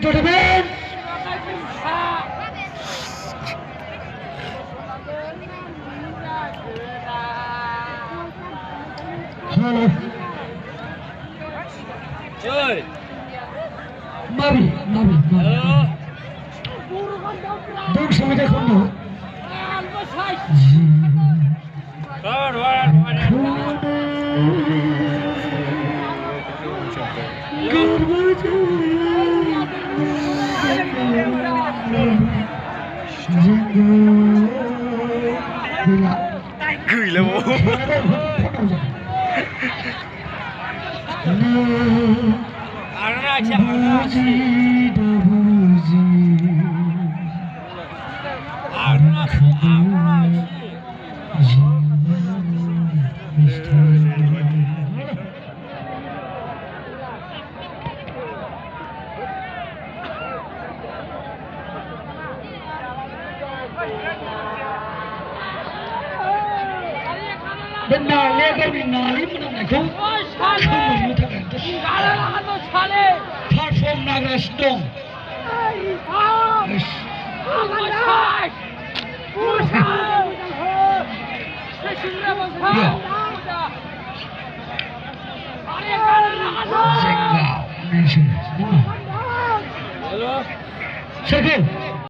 জোটবেন hello নাবি নাবি দূর সময় দেখুন না gửi là bố bên nào lên bên mình nào lấy một này không không một thằng này platform naga stone Hello.